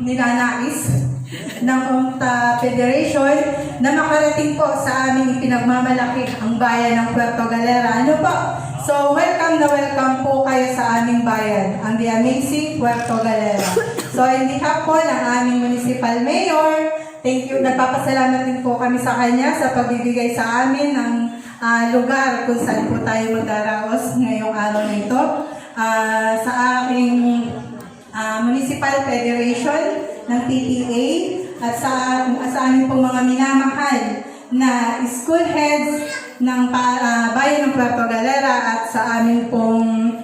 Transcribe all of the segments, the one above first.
ninanais ng UNCTA Federation na makarating po sa aming pinagmamalaki ang bayan ng Puerto Galera. Ano po? So, welcome na welcome po kayo sa aming bayan, ang The Amazing Puerto Galera. So, in behalf po ng aming Municipal Mayor, thank you. Nagpapasalamat din po kami sa kanya sa pagbibigay sa amin ng lugar kung saan po tayo magdaraos ngayong araw na ito. Sa aking Municipal Federation ng PTA at sa amin pong mga minamahal na school heads ng bayan ng Puerto Galera at sa amin pong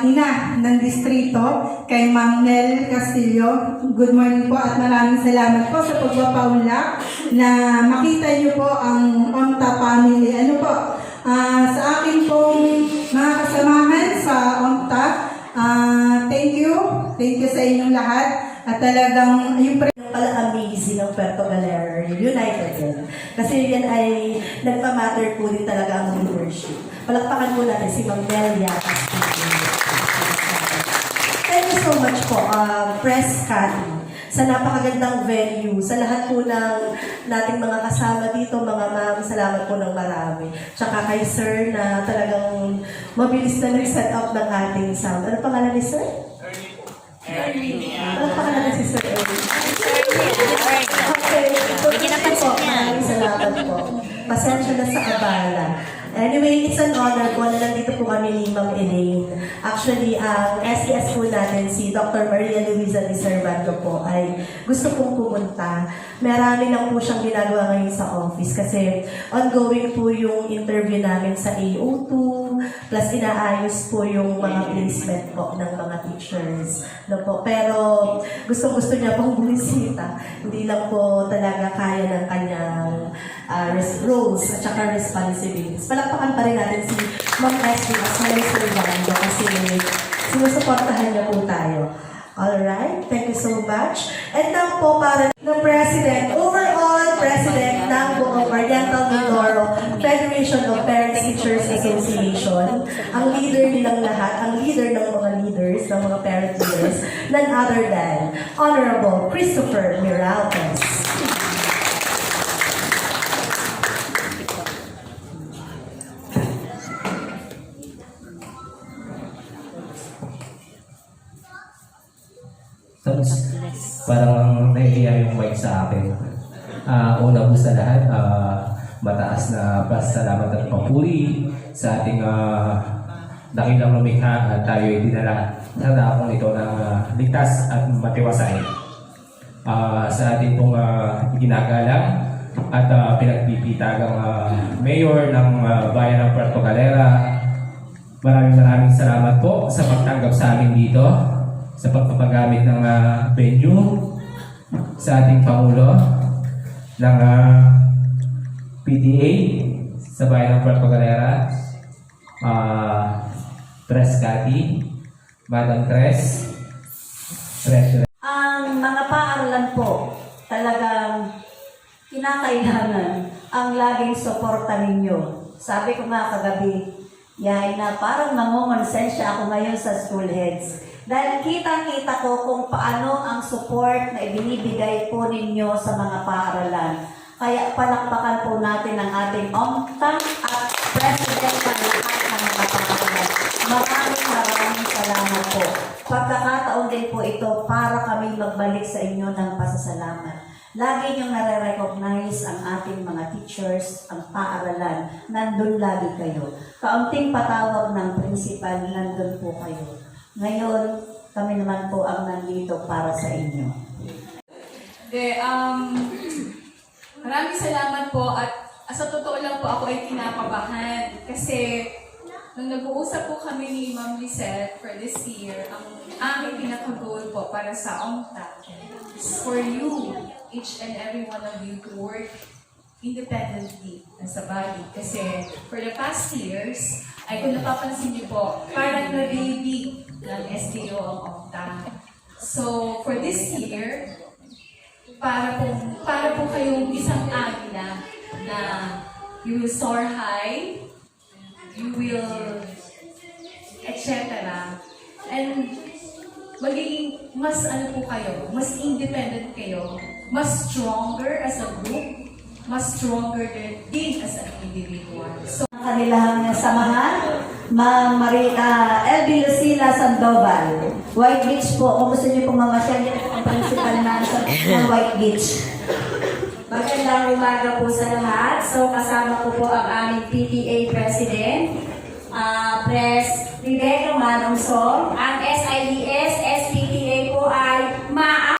ina ng distrito, kay Ma'am Nel Castillo. Good morning po at maraming salamat po sa pagpapaunlak na makita niyo po ang UNCTA family. Ano po? Sa akin pong mga kasamahan sa UNCTA, thank you sa inyong lahat at talagang yung pala amazing ng Puerto Galera United din. Kasi yan ay nagpa-matter po din talaga ang leadership. Palakpakan po natin si Ma'am Nelia Castillo. Thank you so much po, Press Cathy, sa napakagandang venue, sa lahat po ng nating mga kasama dito, mga ma'am, salamat po ng marami. Tsaka kay Sir na talagang mabilis na nag-set up ng ating sound. Ano pangalan ni Sir? Ernie. Ano pangalan si Sir Ernie? Okay, maraming salamat po. Pasensya na sa abala. Anyway, it's an honor po na nandito po kami ni Ma'am Elaine. Actually, ang SES po natin, si Dr. Maria Luisa de Servando po, ay gusto pong pumunta. Marami lang po siyang ginagawa ngayon sa office kasi ongoing po yung interview namin sa AO2, plus inaayos po yung mga placement po ng mga teachers. No po. Pero gusto niya pong bumisita. Hindi lang po talaga kaya ng kanyang roles at saka responsibilities. Palakpakan pa rin natin si Ma'am Esme as well as Servando kasi sinusuportahan niya po tayo. Alright, thank you so much. And now po para ng President, overall President ng buong Oriental Mindoro Federation of Parents Teachers Association, ang leader nilang lahat, ang leader ng mga leaders, ng mga parent leaders, none other than Honorable Christopher Miralles. Tapos, parang nahihiya yung mic sa akin. Una po sa lahat, mataas na pasalamat at papuri sa ating dakilang lumikha at tayo ay dinala sa dakong ito ng ligtas at matiwasay. Sa ating pong ginagalang at pinagpipitagang mayor ng bayan ng Puerto Galera, maraming salamat po sa pagtanggap sa amin dito, sa pagpapagamit ng venue, sa ating Pangulo ng PTA sa bayan ng Puerto Galera, Press Cathy, Madam Tres, Treasurer. Ang mga paaralan po, talagang kinakailangan ang laging suporta ninyo. Sabi ko nga kagabi, yay na parang nangongonsensya ako ngayon sa school heads. Dahil kita-kita ko kung paano ang support na ibinibigay po ninyo sa mga paaralan. Kaya palakpakan po natin ang ating UNCTA at President ng lahat ng mga paaralan. Maraming salamat po. Pagkakataon din po ito para kami magbalik sa inyo ng pasasalamat. Lagi niyong nare-recognize ang ating mga teachers, ang paaralan. Nandun lagi kayo. Kaunting patawag ng principal, nandun po kayo. Ngayon, kami naman po ang nandito para sa inyo. Maraming salamat po at sa totoo lang po ako ay kinakabahan kasi nung nag-uusap po kami ni Ma'am Lizette for this year, ang aming pinaka-goal po para sa UNCTA is for you, each and every one of you to work independently as a body. Kasi for the past years, ay kung napapansin niyo po, parang na-baby ng SDO ang UNCTA. So for this year, para po kayong isang agila na you will soar high, you will etc. And magiging mas ano po kayo, mas independent kayo, mas stronger as a group, mas stronger din as an individual. So, Kanilang samahan, Ma'am Marita Elby Lucila Sandoval. White Beach po, kung gusto niyo pong mamasyal, yan po ang principal na ng White Beach. Magandang umaga po sa lahat. So, kasama ko po ang aming PTA President, Pres Rebecca Manongso, at